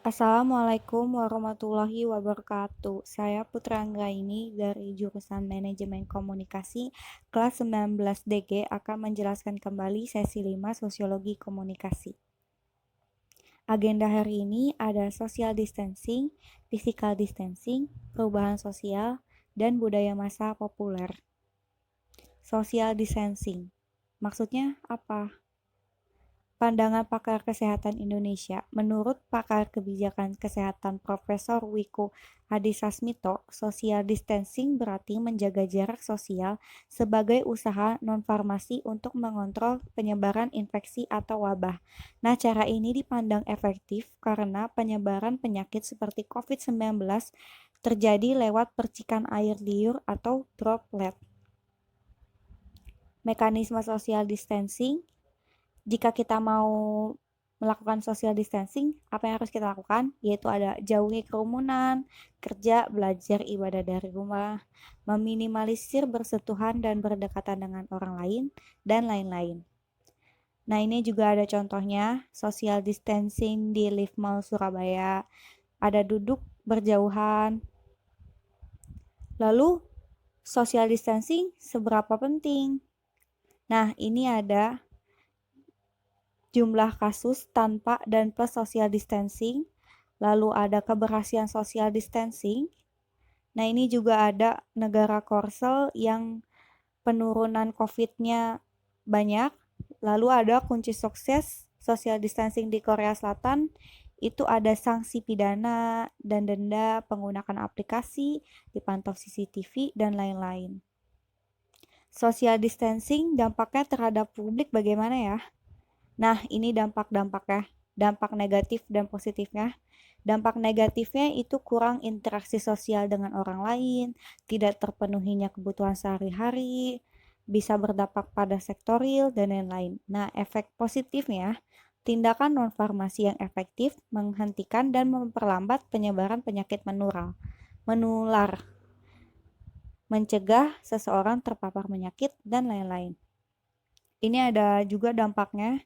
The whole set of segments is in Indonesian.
Assalamualaikum warahmatullahi wabarakatuh. Saya Putra Anggraini dari jurusan Manajemen Komunikasi kelas 19 DG akan menjelaskan kembali sesi 5 Sosiologi Komunikasi. Agenda hari ini ada social distancing, physical distancing, perubahan sosial, dan budaya masa populer. Social distancing. Maksudnya apa? Pandangan pakar kesehatan Indonesia. Menurut pakar kebijakan kesehatan Profesor Wiku Adhisasmito, social distancing berarti menjaga jarak sosial sebagai usaha non-farmasi untuk mengontrol penyebaran infeksi atau wabah. Nah, cara ini dipandang efektif karena penyebaran penyakit seperti COVID-19 terjadi lewat percikan air liur atau droplet. Mekanisme social distancing. Jika kita mau melakukan social distancing, apa yang harus kita lakukan? Yaitu ada jauhi kerumunan, kerja, belajar, ibadah dari rumah, meminimalisir bersentuhan dan berdekatan dengan orang lain, dan lain-lain. Nah, ini juga ada contohnya, social distancing di Live Mall Surabaya. Ada duduk berjauhan. Lalu, social distancing seberapa penting? Nah, ini ada jumlah kasus tanpa dan plus social distancing, lalu ada keberhasilan social distancing. Nah, ini juga ada negara Korsel yang penurunan COVID-nya banyak, lalu ada kunci sukses social distancing di Korea Selatan, itu ada sanksi pidana dan denda, penggunaan aplikasi, dipantau CCTV, dan lain-lain. Social distancing dampaknya terhadap publik bagaimana ya? Nah, ini dampak-dampaknya, dampak negatif dan positifnya. Dampak negatifnya itu kurang interaksi sosial dengan orang lain, tidak terpenuhinya kebutuhan sehari-hari, bisa berdampak pada sektor real, dan lain-lain. Nah, efek positifnya, tindakan non-farmasi yang efektif menghentikan dan memperlambat penyebaran penyakit menular, mencegah seseorang terpapar penyakit, dan lain-lain. Ini ada juga dampaknya.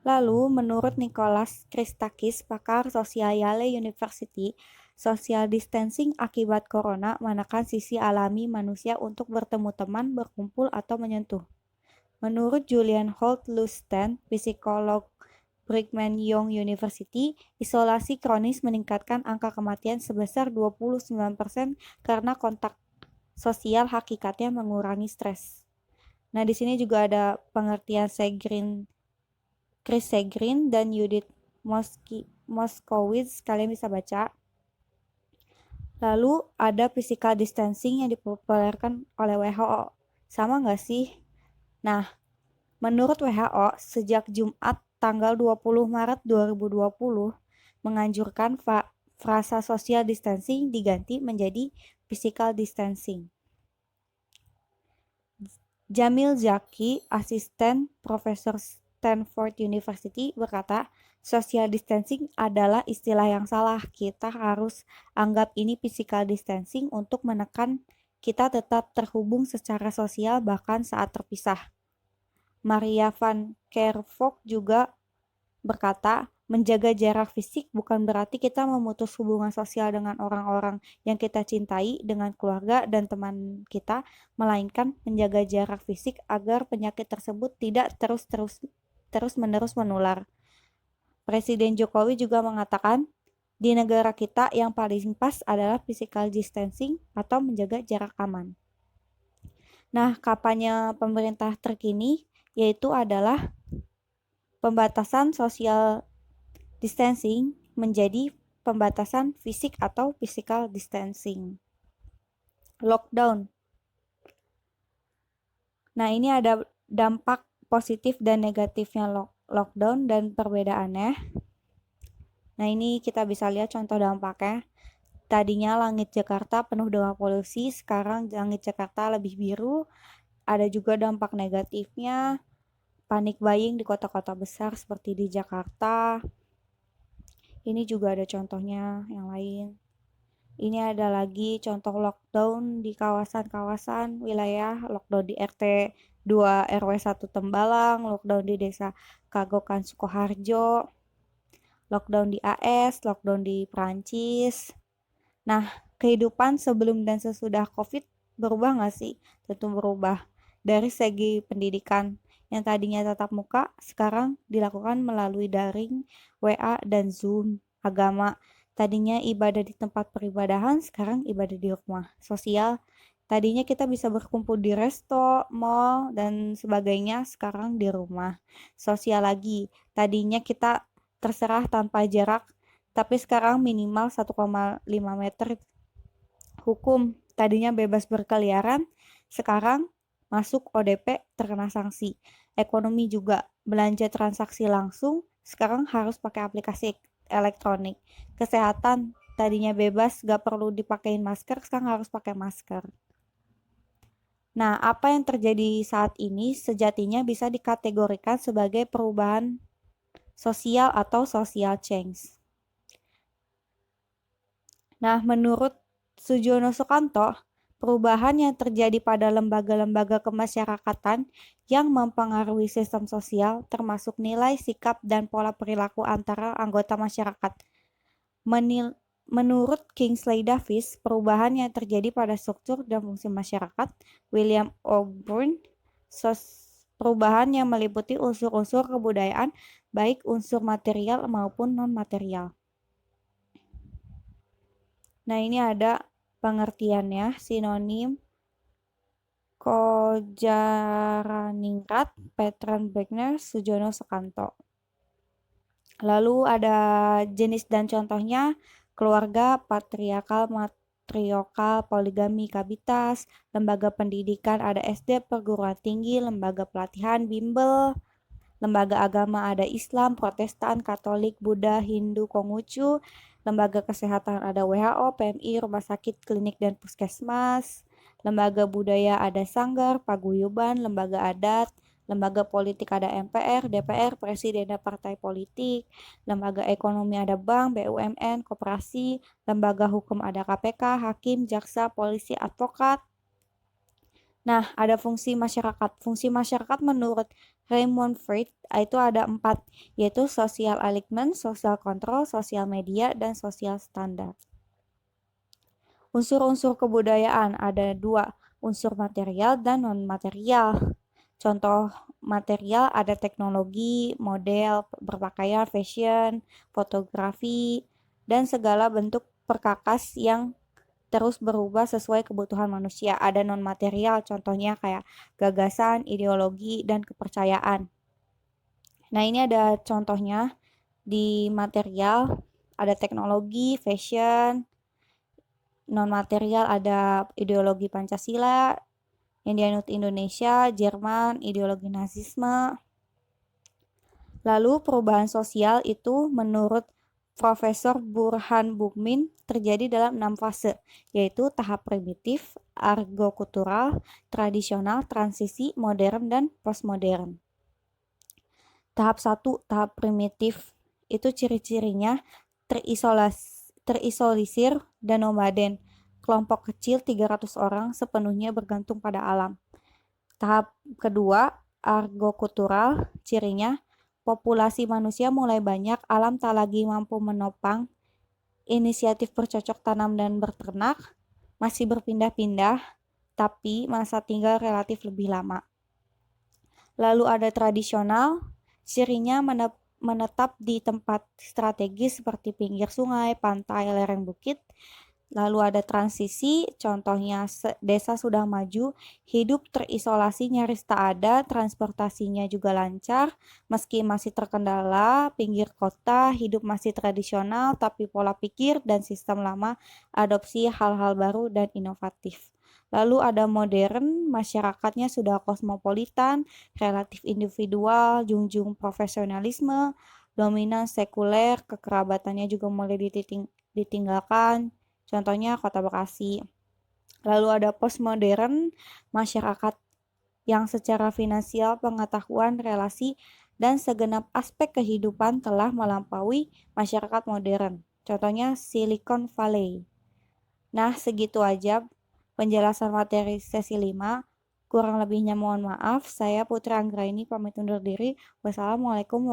Lalu, menurut Nicholas Christakis, pakar sosial Yale University, social distancing akibat corona menekan sisi alami manusia untuk bertemu teman, berkumpul, atau menyentuh. Menurut Julian Holt-Lusten, psikolog Brigham Young University, isolasi kronis meningkatkan angka kematian sebesar 29% karena kontak sosial hakikatnya mengurangi stres. Nah, di sini juga ada pengertian Chris Segrin dan Judith Moskowitz, kalian bisa baca. Lalu ada physical distancing yang dipopulerkan oleh WHO. Sama nggak sih? Nah, menurut WHO, sejak Jumat tanggal 20 Maret 2020, menganjurkan frasa social distancing diganti menjadi physical distancing. Jamil Zaki, asisten Profesor Stanford University, berkata, social distancing adalah istilah yang salah. Kita harus anggap ini physical distancing untuk menekan kita tetap terhubung secara sosial bahkan saat terpisah. Maria van Kerkhoff juga berkata, menjaga jarak fisik bukan berarti kita memutus hubungan sosial dengan orang-orang yang kita cintai, dengan keluarga dan teman kita, melainkan menjaga jarak fisik agar penyakit tersebut tidak terus-menerus menular. Presiden Jokowi juga mengatakan, di negara kita yang paling pas adalah physical distancing atau menjaga jarak aman. Nah, kampanye pemerintah terkini yaitu adalah pembatasan sosial distancing menjadi pembatasan fisik atau physical distancing. Lockdown. Nah, ini ada dampak positif dan negatifnya lockdown dan perbedaannya. Nah, ini kita bisa lihat contoh dampaknya. Tadinya langit Jakarta penuh dengan polusi, sekarang langit Jakarta lebih biru. Ada juga dampak negatifnya, panic buying di kota-kota besar seperti di Jakarta. Ini juga ada contohnya yang lain. Ini ada lagi contoh lockdown di kawasan-kawasan wilayah, lockdown di RT 2 RW 1 Tembalang, lockdown di Desa Kagokan Sukoharjo, lockdown di AS, lockdown di Perancis. Nah, kehidupan sebelum dan sesudah COVID berubah nggak sih? Tentu berubah. Dari segi pendidikan, yang tadinya tatap muka, sekarang dilakukan melalui daring, WA, dan Zoom. Agama, tadinya ibadah di tempat peribadahan, sekarang ibadah di rumah. Sosial, tadinya kita bisa berkumpul di resto, mall, dan sebagainya, sekarang di rumah. Sosial lagi, tadinya kita terserah tanpa jarak, tapi sekarang minimal 1,5 meter. Hukum, tadinya bebas berkeliaran, sekarang masuk ODP terkena sanksi. Ekonomi juga, belanja transaksi langsung, sekarang harus pakai aplikasi elektronik. Kesehatan, tadinya bebas gak perlu dipakein masker, sekarang harus pakai masker. Nah, apa yang terjadi saat ini sejatinya bisa dikategorikan sebagai perubahan sosial atau social change. Nah, menurut Sujono Sukanto, perubahan yang terjadi pada lembaga-lembaga kemasyarakatan yang mempengaruhi sistem sosial, termasuk nilai, sikap, dan pola perilaku antara anggota masyarakat. Menurut Kingsley Davis, perubahan yang terjadi pada struktur dan fungsi masyarakat, William O'Brien, perubahan yang meliputi unsur-unsur kebudayaan, baik unsur material maupun non-material. Nah, ini ada pengertiannya, sinonim Kojaraningrat, Petran Begner, Sujono Sukanto. Lalu ada jenis dan contohnya, keluarga, patriarkal, matriarkal, poligami, kabitas, lembaga pendidikan, ada SD, perguruan tinggi, lembaga pelatihan, bimbel, lembaga agama ada Islam, Protestan, Katolik, Buddha, Hindu, Konghucu, lembaga kesehatan ada WHO, PMI, rumah sakit, klinik, dan puskesmas, lembaga budaya ada Sanggar, Paguyuban, lembaga adat, lembaga politik ada MPR, DPR, presiden dan partai politik, lembaga ekonomi ada bank, BUMN, koperasi, lembaga hukum ada KPK, hakim, jaksa, polisi, advokat. Nah, ada fungsi masyarakat. Fungsi masyarakat menurut Raymond Freud itu ada 4, yaitu social alignment, social control, social media, dan social standard. Unsur-unsur kebudayaan ada 2, unsur material dan non-material. Contoh material ada teknologi, model, berpakaian, fashion, fotografi, dan segala bentuk perkakas yang terus berubah sesuai kebutuhan manusia. Ada non-material, contohnya kayak gagasan, ideologi, dan kepercayaan. Nah, ini ada contohnya di material, ada teknologi, fashion, non-material ada ideologi Pancasila yang dianut Indonesia, Jerman, ideologi Nazisme. Lalu perubahan sosial itu menurut Profesor Burhan Bukmin terjadi dalam 6 fase, yaitu tahap primitif, argokultural, tradisional, transisi, modern, dan postmodern. Tahap 1, tahap primitif, itu ciri-cirinya terisolisir dan nomaden. Kelompok kecil 300 orang sepenuhnya bergantung pada alam. Tahap kedua, argokultural, cirinya populasi manusia mulai banyak, alam tak lagi mampu menopang, inisiatif bercocok tanam dan berternak masih berpindah-pindah, tapi masa tinggal relatif lebih lama. Lalu ada tradisional, cirinya menetap di tempat strategis seperti pinggir sungai, pantai, lereng bukit. Lalu ada transisi, contohnya desa sudah maju, hidup terisolasi nyaris tak ada, transportasinya juga lancar, meski masih terkendala, pinggir kota, hidup masih tradisional, tapi pola pikir dan sistem lama adopsi hal-hal baru dan inovatif. Lalu ada modern, masyarakatnya sudah kosmopolitan, relatif individual, junjung profesionalisme, dominan sekuler, kekerabatannya juga mulai ditinggalkan, contohnya Kota Bekasi. Lalu ada postmodern, masyarakat yang secara finansial, pengetahuan, relasi, dan segenap aspek kehidupan telah melampaui masyarakat modern. Contohnya Silicon Valley. Nah, segitu aja penjelasan materi sesi 5. Kurang lebihnya mohon maaf. Saya Putri Anggraini pamit undur diri. Wassalamualaikum